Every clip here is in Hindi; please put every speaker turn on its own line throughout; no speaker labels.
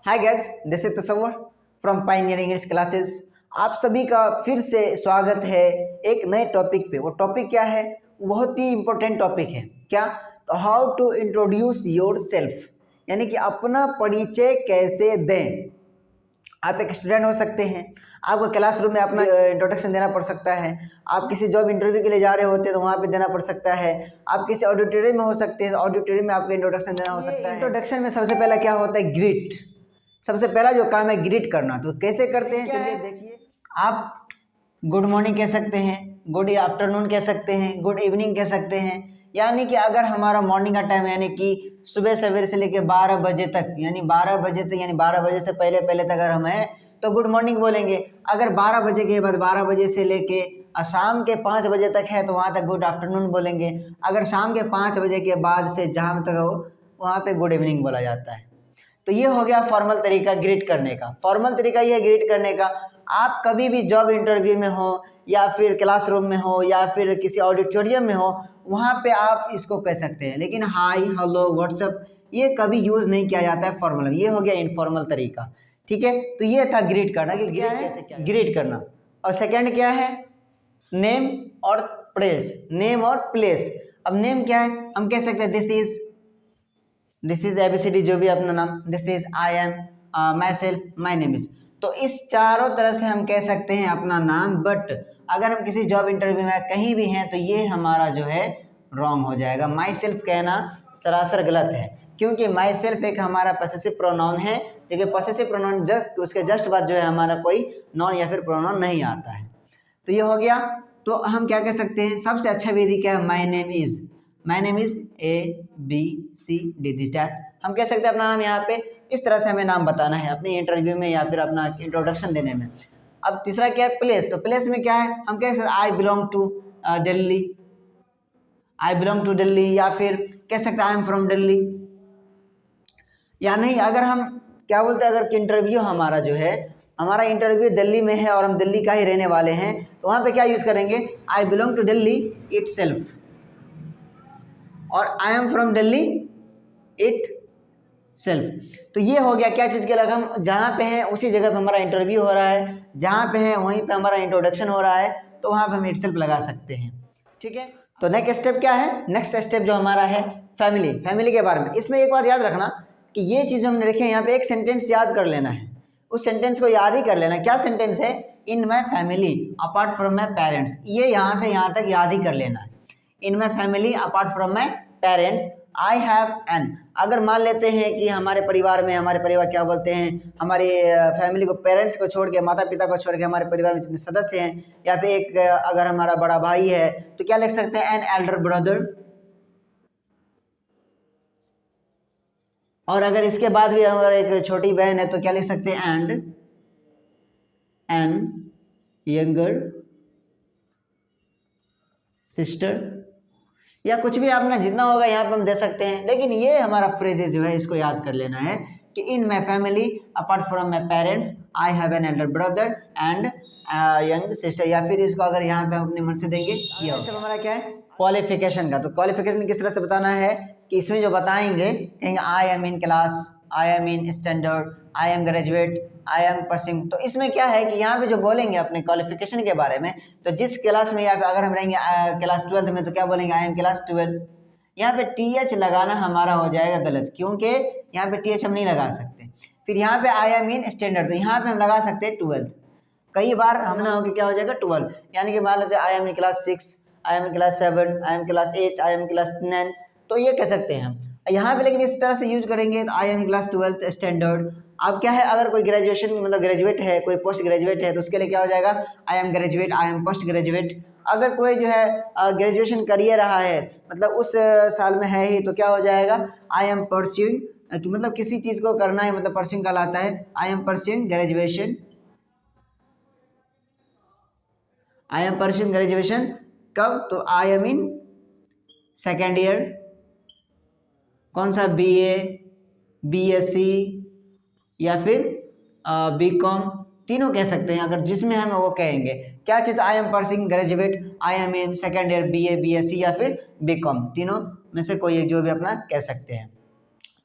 Hi guys, this is Tasavvur from pioneer English classes. आप सभी का फिर से स्वागत है एक नए टॉपिक पे। वो टॉपिक क्या है? बहुत ही इम्पोर्टेंट टॉपिक है। क्या? तो how to introduce yourself, यानी कि अपना परिचय कैसे दें। आप एक स्टूडेंट हो सकते हैं, आपको क्लासरूम में अपना इंट्रोडक्शन देना पड़ सकता है। आप किसी जॉब इंटरव्यू के लिए जा रहे होते हैं तो वहाँ पे देना पड़ सकता है। आप किसी ऑडिटोरियम में हो सकते हैं, ऑडिटोरियम में आपको इंट्रोडक्शन देना हो सकता है। इंट्रोडक्शन में सबसे पहला क्या होता है? ग्रीट। सबसे पहला जो काम है ग्रीट करना। तो कैसे करते हैं चलिए देखिए। आप गुड मॉर्निंग कह सकते हैं, गुड आफ्टरनून कह सकते हैं, गुड इवनिंग कह सकते हैं। यानी कि अगर हमारा मॉर्निंग का टाइम यानी कि सुबह सवेरे से लेकर 12 बजे तक, यानी 12 बजे तक, यानी 12 बजे से पहले पहले तक अगर हम हैं तो गुड मॉर्निंग बोलेंगे। अगर 12 बजे के बाद 12 बजे से लेके शाम के 5 बजे तक है तो वहाँ तक गुड आफ्टरनून बोलेंगे। अगर शाम के 5 बजे के बाद से जहाँ तक हो वहाँ पे गुड इवनिंग बोला जाता है। तो ये हो गया फॉर्मल तरीका ग्रीट करने का। फॉर्मल तरीका ये है ग्रीट करने का। आप कभी भी जॉब इंटरव्यू में हो या फिर क्लासरूम में हो या फिर किसी ऑडिटोरियम में हो, वहाँ पे आप इसको कह सकते हैं। लेकिन हाय, हेलो, व्हाट्सअप ये कभी यूज़ नहीं किया जाता है फॉर्मल। ये हो गया इनफॉर्मल तरीका। ठीक है, तो ये था ग्रीट करना कि क्या है ग्रीट करना। और सेकेंड क्या है? नेम और प्लेस। नेम और प्लेस। अब नेम क्या है? हम कह सकते हैं दिस इज ABCD, जो भी अपना नाम, this is I am, my self, my name is. तो इस चारों तरह से हम कह सकते हैं अपना नाम। बट अगर हम किसी जॉब इंटरव्यू में कहीं भी हैं तो ये हमारा जो है रॉन्ग हो जाएगा। माई सेल्फ कहना सरासर गलत है, क्योंकि माई सेल्फ एक हमारा पॉसेसिव प्रोनाउन है। लेकिन पॉसेसिव प्रोनाउन उसके जस्ट बाद जो है हमारा कोई नॉन या फिर प्रोनाउन नहीं आता है। तो ये हो गया। तो हम क्या कह सकते हैं? सबसे अच्छा विधि क्या है? My name is ABCD this that. हम कह सकते हैं अपना नाम। यहाँ पे इस तरह से हमें नाम बताना है अपने इंटरव्यू में या फिर अपना इंट्रोडक्शन देने में। अब तीसरा क्या है? प्लेस। तो प्लेस में क्या है? हम कह सकते हैं I belong to Delhi, I belong to Delhi, या फिर कह सकते हैं आई एम फ्रॉम दिल्ली। या नहीं, अगर हम क्या बोलते हैं, अगर इंटरव्यू हमारा जो है, हमारा इंटरव्यू दिल्ली में है और हम दिल्ली का ही रहने वाले हैं, तो वहाँ पे क्या यूज़ करेंगे? I belong to Delhi itself, और I am from Delhi itself. तो ये हो गया क्या चीज़ के लगा? हम जहाँ पे हैं उसी जगह पे हमारा इंटरव्यू हो रहा है, जहाँ पे हैं वहीं पे हमारा इंट्रोडक्शन हो रहा है, तो वहाँ पे हम इट सेल्फ लगा सकते हैं। ठीक है, तो नेक्स्ट स्टेप क्या है? नेक्स्ट स्टेप जो हमारा है फैमिली। फैमिली के बारे में इसमें एक बात याद रखना कि ये चीज़ हमने लिखे हैं यहाँ पे, एक सेंटेंस याद कर लेना है। उस सेंटेंस को याद ही कर लेना। क्या सेंटेंस है? In my family apart from my parents. ये यहाँ से यहाँ तक याद ही कर लेना है। In my family apart from my parents I have an. अगर मान लेते हैं कि हमारे परिवार में, हमारे परिवार क्या बोलते हैं, हमारी फैमिली को, पेरेंट्स को छोड़ के, माता पिता को छोड़ के हमारे परिवार में जितने सदस्य हैं, या फिर एक अगर हमारा बड़ा भाई है तो क्या लिख सकते हैं? N elder brother. और अगर इसके बाद भी अगर एक छोटी बहन है तो क्या लिख सकते हैं? एंड एन यंगर सिस्टर, या कुछ भी आपने जितना होगा यहाँ पे हम दे सकते हैं। लेकिन ये हमारा फ्रेजेस जो है इसको याद कर लेना है कि in my family apart from my parents I have an elder brother and young sister. या फिर इसको अगर यहाँ पे हम अपने मन से देंगे। ये स्टेप हमारा क्या है? क्वालिफिकेशन का। तो क्वालिफिकेशन किस तरह से बताना है कि इसमें जो बताएंगे, कहेंगे आई am in class, I am in standard, I am graduate, I am pursuing. तो इसमें क्या है कि यहाँ पे जो बोलेंगे अपने क्वालिफिकेशन के बारे में, तो जिस क्लास में, या फिर अगर हम रहेंगे क्लास 12 में तो क्या बोलेंगे? I am class 12। यहाँ पे TH लगाना हमारा हो जाएगा गलत, क्योंकि यहाँ पे TH हम नहीं लगा सकते। फिर यहाँ पे आई एम इन स्टैंडर्ड, तो यहाँ पे हम लगा सकते हैं 12। कई बार हम ना हो कि क्या हो जाएगा 12, यानी कि मान लेते हैं आई am in class 6, I am in class 7, I am class 8, I am class 9, तो ये कह सकते हैं हम यहाँ पे। लेकिन इस तरह से यूज करेंगे तो आई एम क्लास 12 स्टैंडर्ड। अब क्या है, अगर कोई ग्रेजुएशन मतलब ग्रेजुएट है, कोई पोस्ट ग्रेजुएट है, तो उसके लिए क्या हो जाएगा? I am graduate, I M post graduate. अगर कोई जो है ग्रेजुएशन कर ही रहा है, मतलब उस साल में है ही, तो क्या हो जाएगा? आई एम परस्यूइंग, मतलब किसी चीज़ को करना है, मतलब परस्यूइंग कहलाता है। आई am pursuing graduation, I am pursuing graduation. कब? तो I am in second year. कौन सा? BA, BSc या फिर BCom, तीनों कह सकते हैं। अगर जिसमें हम वो कहेंगे क्या चीज़? I am pursuing graduate, I am in second year, BA, BSc या फिर BCom, तीनों में से कोई एक जो भी अपना कह सकते हैं।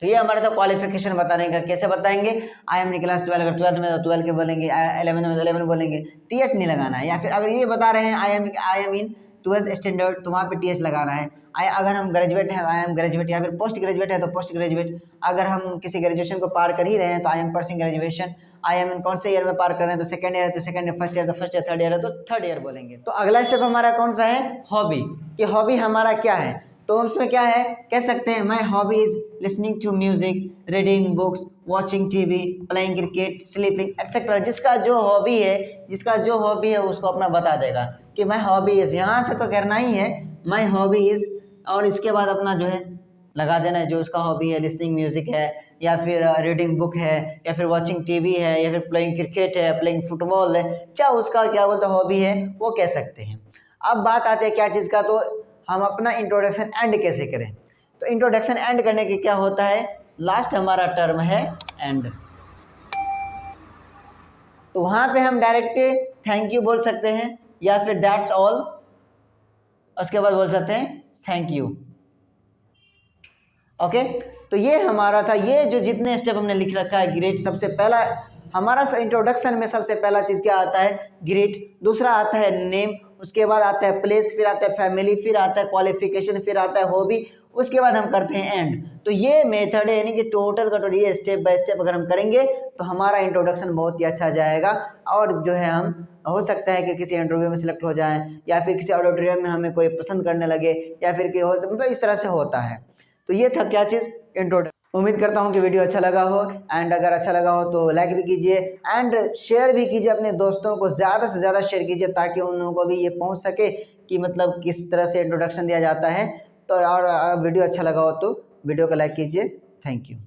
तो ये हमारा तो क्वालिफिकेशन बताने का, कैसे बताएंगे, आई एम इन क्लास 12, अगर 12 में तो 12 के बोलेंगे, 11 में तो 11 बोलेंगे, टीएच नहीं लगाना है। या फिर अगर ये बता रहे हैं आई एम इन 12th स्टैंडर्ड, तो वहाँ पे टीएच लगाना है। अगर हम ग्रेजुएट हैं, आई एम ग्रेजुएट, या फिर पोस्ट ग्रेजुएट है तो पोस्ट ग्रेजुएट। अगर हम किसी ग्रेजुएशन को पार कर ही रहे हैं तो I am pursuing graduation. I am in कौन से ईयर में पार कर रहे हैं, तो सेकंड ईयर है तो सेकंड ईयर, फर्स्ट ईयर तो फर्स्ट ईयर, थर्ड ईयर है तो थर्ड ईयर बोलेंगे। तो अगला स्टेप हमारा कौन सा है, हॉबी, कि हॉबी हमारा क्या है। तो उसमें क्या है, कह सकते हैं my hobby is listening to music, reading books, watching TV, playing cricket, sleeping etcetera. जिसका जो हॉबी है उसको अपना बता देगा कि माई हॉबी इज, यहाँ से तो करना ही है माई हॉबी इज, और इसके बाद अपना जो है लगा देना है जो उसका हॉबी है, लिसनिंग म्यूजिक है, या फिर रीडिंग बुक है, या फिर वॉचिंग टीवी है, या फिर प्लेइंग क्रिकेट है, प्लेइंग फुटबॉल है, क्या उसका क्या बोलते हॉबी है वो कह सकते हैं। अब बात आती है क्या चीज़ का, तो हम अपना इंट्रोडक्शन एंड कैसे करें। तो इंट्रोडक्शन एंड करने के क्या होता है, लास्ट हमारा टर्म है एंड, तो वहाँ पे हम डायरेक्ट थैंक यू बोल सकते हैं, या फिर दैट्स ऑल, उसके बाद बोल सकते हैं थैंक यू। ओके, तो ये हमारा था, ये जो जितने स्टेप हमने लिख रखा है, ग्रेट सबसे पहला हमारा इंट्रोडक्शन में सबसे पहला चीज़ क्या आता है, ग्रेट, दूसरा आता है नेम, उसके बाद आता है प्लेस, फिर आता है फैमिली, फिर आता है क्वालिफिकेशन, फिर आता है हॉबी, उसके बाद हम करते हैं एंड। तो ये मेथड है, यानी कि टोटल का टोटल ये स्टेप बाय स्टेप अगर हम करेंगे तो हमारा इंट्रोडक्शन बहुत ही अच्छा जाएगा, और जो है हम हो सकता है कि किसी इंटरव्यू में सिलेक्ट हो जाएं, या फिर किसी ऑडिटोरियम में हमें कोई पसंद करने लगे, या फिर मतलब इस तरह से होता है। तो ये था क्या चीज़, इंट्रोडक्शन। उम्मीद करता हूँ कि वीडियो अच्छा लगा हो, एंड अगर अच्छा लगा हो तो लाइक भी कीजिए एंड शेयर भी कीजिए अपने दोस्तों को, ज़्यादा से ज़्यादा शेयर कीजिए ताकि उन लोगों को भी ये पहुँच सके कि मतलब किस तरह से इंट्रोडक्शन दिया जाता है। तो और वीडियो अच्छा लगा हो तो वीडियो को लाइक कीजिए। Thank you.